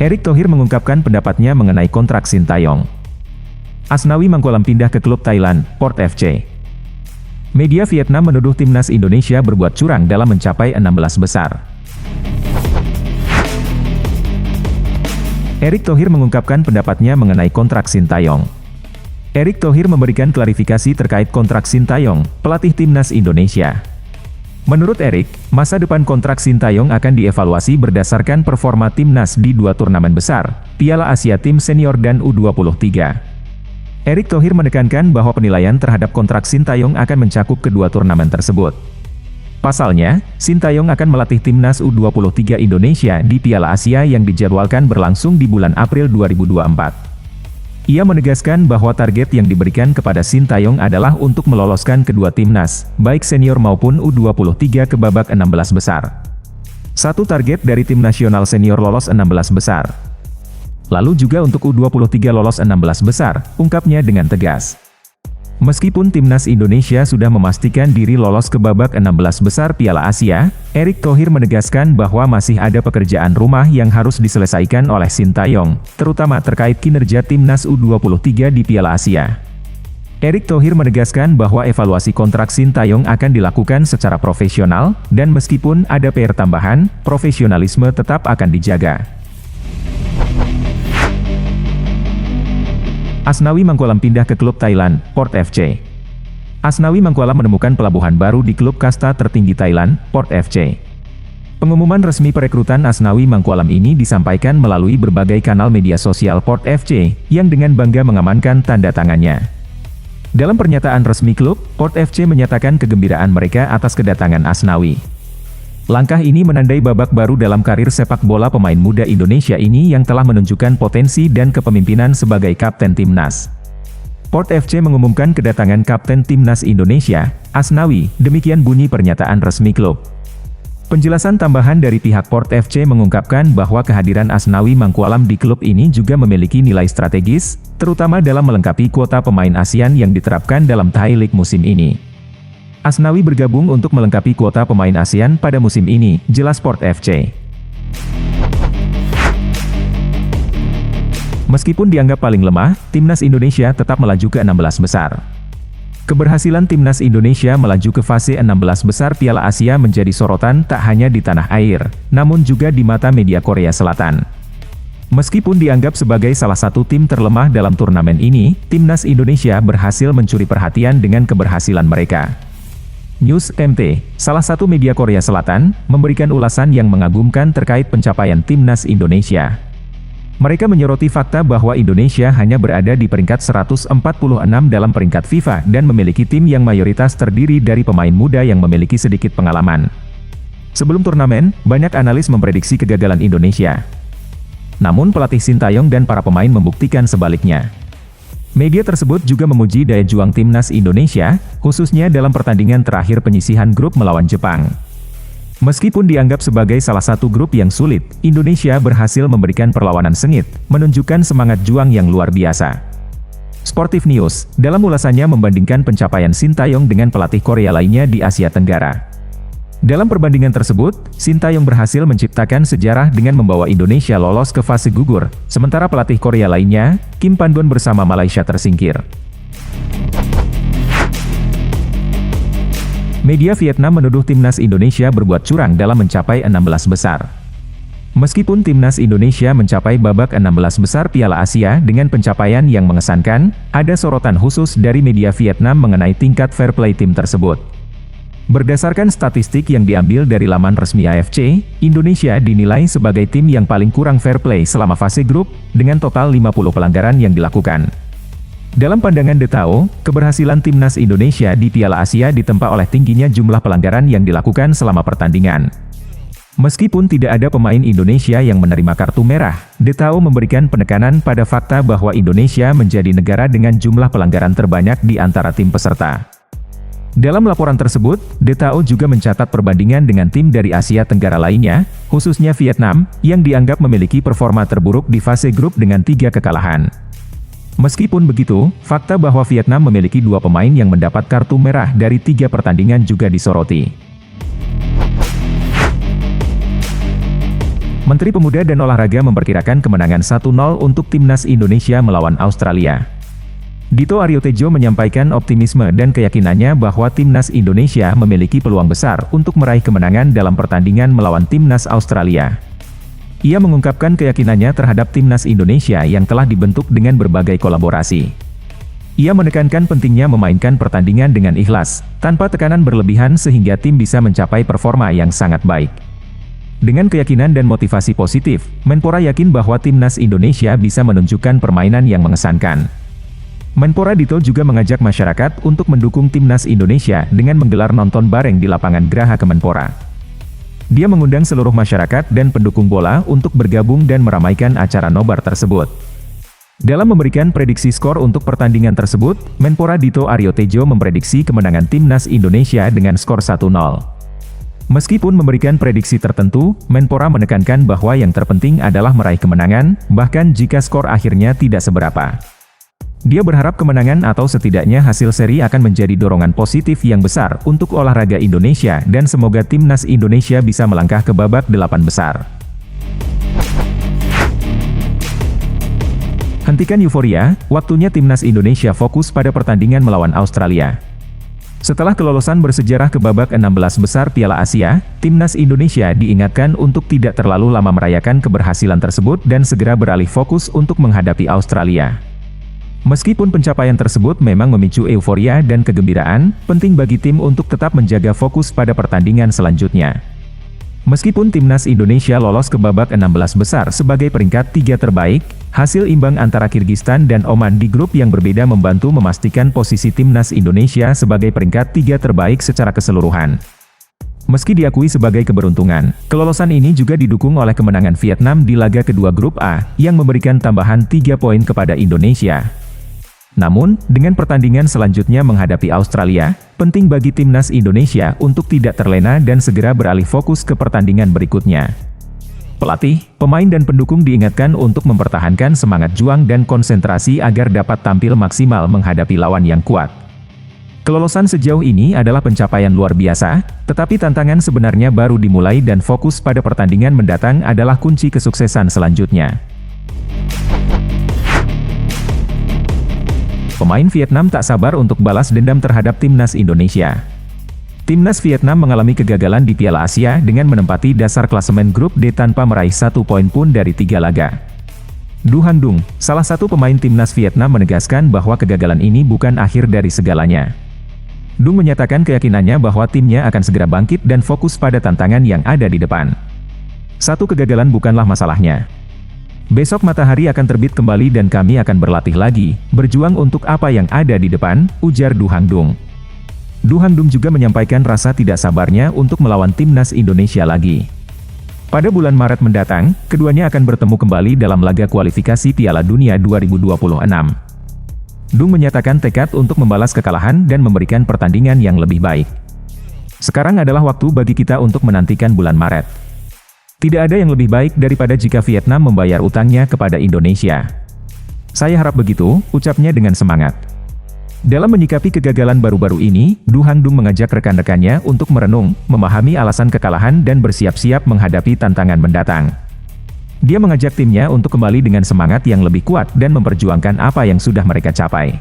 Erick Thohir mengungkapkan pendapatnya mengenai kontrak Sintayong. Asnawi Mangkualam pindah ke klub Thailand, Port FC. Media Vietnam menuduh timnas Indonesia berbuat curang dalam mencapai 16 besar. Erick Thohir mengungkapkan pendapatnya mengenai kontrak Sintayong. Erick Thohir memberikan klarifikasi terkait kontrak Sintayong, pelatih timnas Indonesia. Menurut Erick, masa depan kontrak Sintayong akan dievaluasi berdasarkan performa timnas di 2 turnamen besar, Piala Asia Tim Senior dan U23. Erick Thohir menekankan bahwa penilaian terhadap kontrak Sintayong akan mencakup kedua turnamen tersebut. Pasalnya, Sintayong akan melatih timnas U23 Indonesia di Piala Asia yang dijadwalkan berlangsung di bulan April 2024. Ia menegaskan bahwa target yang diberikan kepada Sintayong adalah untuk meloloskan kedua timnas, baik senior maupun U23 ke babak 16 besar. Satu target dari tim nasional senior lolos 16 besar. Lalu juga untuk U23 lolos 16 besar, ungkapnya dengan tegas. Meskipun timnas Indonesia sudah memastikan diri lolos ke babak 16 besar Piala Asia, Erick Thohir menegaskan bahwa masih ada pekerjaan rumah yang harus diselesaikan oleh Sintayong, terutama terkait kinerja timnas U23 di Piala Asia. Erick Thohir menegaskan bahwa evaluasi kontrak Sintayong akan dilakukan secara profesional, dan meskipun ada PR tambahan, profesionalisme tetap akan dijaga. Asnawi Mangkualam pindah ke klub Thailand, Port FC. Asnawi Mangkualam menemukan pelabuhan baru di klub kasta tertinggi Thailand, Port FC. Pengumuman resmi perekrutan Asnawi Mangkualam ini disampaikan melalui berbagai kanal media sosial Port FC, yang dengan bangga mengamankan tanda tangannya. Dalam pernyataan resmi klub, Port FC menyatakan kegembiraan mereka atas kedatangan Asnawi. Langkah ini menandai babak baru dalam karir sepak bola pemain muda Indonesia ini yang telah menunjukkan potensi dan kepemimpinan sebagai kapten timnas. Port FC mengumumkan kedatangan kapten timnas Indonesia, Asnawi, demikian bunyi pernyataan resmi klub. Penjelasan tambahan dari pihak Port FC mengungkapkan bahwa kehadiran Asnawi Mangkualam di klub ini juga memiliki nilai strategis, terutama dalam melengkapi kuota pemain ASEAN yang diterapkan dalam Thai League musim ini. Asnawi bergabung untuk melengkapi kuota pemain ASEAN pada musim ini, jelas Port FC. Meskipun dianggap paling lemah, timnas Indonesia tetap melaju ke 16 besar. Keberhasilan timnas Indonesia melaju ke fase 16 besar Piala Asia menjadi sorotan tak hanya di tanah air, namun juga di mata media Korea Selatan. Meskipun dianggap sebagai salah satu tim terlemah dalam turnamen ini, timnas Indonesia berhasil mencuri perhatian dengan keberhasilan mereka. News MT, salah satu media Korea Selatan, memberikan ulasan yang mengagumkan terkait pencapaian timnas Indonesia. Mereka menyoroti fakta bahwa Indonesia hanya berada di peringkat 146 dalam peringkat FIFA dan memiliki tim yang mayoritas terdiri dari pemain muda yang memiliki sedikit pengalaman. Sebelum turnamen, banyak analis memprediksi kegagalan Indonesia. Namun pelatih Sintayong dan para pemain membuktikan sebaliknya. Media tersebut juga memuji daya juang timnas Indonesia, khususnya dalam pertandingan terakhir penyisihan grup melawan Jepang. Meskipun dianggap sebagai salah satu grup yang sulit, Indonesia berhasil memberikan perlawanan sengit, menunjukkan semangat juang yang luar biasa. Sportif News, dalam ulasannya membandingkan pencapaian Sintayong dengan pelatih Korea lainnya di Asia Tenggara. Dalam perbandingan tersebut, Sintayong berhasil menciptakan sejarah dengan membawa Indonesia lolos ke fase gugur, sementara pelatih Korea lainnya, Kim Pandwon bersama Malaysia tersingkir. Media Vietnam menuduh timnas Indonesia berbuat curang dalam mencapai 16 besar. Meskipun timnas Indonesia mencapai babak 16 besar Piala Asia dengan pencapaian yang mengesankan, ada sorotan khusus dari media Vietnam mengenai tingkat fair play tim tersebut. Berdasarkan statistik yang diambil dari laman resmi AFC, Indonesia dinilai sebagai tim yang paling kurang fair play selama fase grup, dengan total 50 pelanggaran yang dilakukan. Dalam pandangan The Tao, keberhasilan timnas Indonesia di Piala Asia ditempa oleh tingginya jumlah pelanggaran yang dilakukan selama pertandingan. Meskipun tidak ada pemain Indonesia yang menerima kartu merah, The Tao memberikan penekanan pada fakta bahwa Indonesia menjadi negara dengan jumlah pelanggaran terbanyak di antara tim peserta. Dalam laporan tersebut, The Tao juga mencatat perbandingan dengan tim dari Asia Tenggara lainnya, khususnya Vietnam, yang dianggap memiliki performa terburuk di fase grup dengan 3 kekalahan. Meskipun begitu, fakta bahwa Vietnam memiliki 2 pemain yang mendapat kartu merah dari 3 pertandingan juga disoroti. Menteri Pemuda dan Olahraga memperkirakan kemenangan 1-0 untuk Timnas Indonesia melawan Australia. Dito Aryo Tejo menyampaikan optimisme dan keyakinannya bahwa Timnas Indonesia memiliki peluang besar untuk meraih kemenangan dalam pertandingan melawan Timnas Australia. Ia mengungkapkan keyakinannya terhadap Timnas Indonesia yang telah dibentuk dengan berbagai kolaborasi. Ia menekankan pentingnya memainkan pertandingan dengan ikhlas, tanpa tekanan berlebihan sehingga tim bisa mencapai performa yang sangat baik. Dengan keyakinan dan motivasi positif, Menpora yakin bahwa Timnas Indonesia bisa menunjukkan permainan yang mengesankan. Menpora Dito juga mengajak masyarakat untuk mendukung Timnas Indonesia dengan menggelar nonton bareng di lapangan Geraha Kemenpora. Dia mengundang seluruh masyarakat dan pendukung bola untuk bergabung dan meramaikan acara nobar tersebut. Dalam memberikan prediksi skor untuk pertandingan tersebut, Menpora Dito Aryo Tejo memprediksi kemenangan Timnas Indonesia dengan skor 1-0. Meskipun memberikan prediksi tertentu, Menpora menekankan bahwa yang terpenting adalah meraih kemenangan, bahkan jika skor akhirnya tidak seberapa. Dia berharap kemenangan atau setidaknya hasil seri akan menjadi dorongan positif yang besar untuk olahraga Indonesia dan semoga Timnas Indonesia bisa melangkah ke babak 8 besar. Hentikan euforia, waktunya Timnas Indonesia fokus pada pertandingan melawan Australia. Setelah kelolosan bersejarah ke babak 16 besar Piala Asia, Timnas Indonesia diingatkan untuk tidak terlalu lama merayakan keberhasilan tersebut dan segera beralih fokus untuk menghadapi Australia. Meskipun pencapaian tersebut memang memicu euforia dan kegembiraan, penting bagi tim untuk tetap menjaga fokus pada pertandingan selanjutnya. Meskipun Timnas Indonesia lolos ke babak 16 besar sebagai peringkat 3 terbaik, hasil imbang antara Kirgistan dan Oman di grup yang berbeda membantu memastikan posisi Timnas Indonesia sebagai peringkat 3 terbaik secara keseluruhan. Meski diakui sebagai keberuntungan, kelolosan ini juga didukung oleh kemenangan Vietnam di laga kedua grup A, yang memberikan tambahan 3 poin kepada Indonesia. Namun, dengan pertandingan selanjutnya menghadapi Australia, penting bagi Timnas Indonesia untuk tidak terlena dan segera beralih fokus ke pertandingan berikutnya. Pelatih, pemain dan pendukung diingatkan untuk mempertahankan semangat juang dan konsentrasi agar dapat tampil maksimal menghadapi lawan yang kuat. Kelolosan sejauh ini adalah pencapaian luar biasa, tetapi tantangan sebenarnya baru dimulai dan fokus pada pertandingan mendatang adalah kunci kesuksesan selanjutnya. Pemain Vietnam tak sabar untuk balas dendam terhadap Timnas Indonesia. Timnas Vietnam mengalami kegagalan di Piala Asia dengan menempati dasar klasemen grup D tanpa meraih 1 poin pun dari 3 laga. Du Han Dung, salah satu pemain Timnas Vietnam menegaskan bahwa kegagalan ini bukan akhir dari segalanya. Dung menyatakan keyakinannya bahwa timnya akan segera bangkit dan fokus pada tantangan yang ada di depan. Satu kegagalan bukanlah masalahnya. Besok matahari akan terbit kembali dan kami akan berlatih lagi, berjuang untuk apa yang ada di depan, ujar Du Han Dung. Du Han Dung juga menyampaikan rasa tidak sabarnya untuk melawan Timnas Indonesia lagi. Pada bulan Maret mendatang, keduanya akan bertemu kembali dalam laga kualifikasi Piala Dunia 2026. Dung menyatakan tekad untuk membalas kekalahan dan memberikan pertandingan yang lebih baik. Sekarang adalah waktu bagi kita untuk menantikan bulan Maret. Tidak ada yang lebih baik daripada jika Vietnam membayar utangnya kepada Indonesia. Saya harap begitu, ucapnya dengan semangat. Dalam menyikapi kegagalan baru-baru ini, Du Han Dung mengajak rekan-rekannya untuk merenung, memahami alasan kekalahan dan bersiap-siap menghadapi tantangan mendatang. Dia mengajak timnya untuk kembali dengan semangat yang lebih kuat dan memperjuangkan apa yang sudah mereka capai.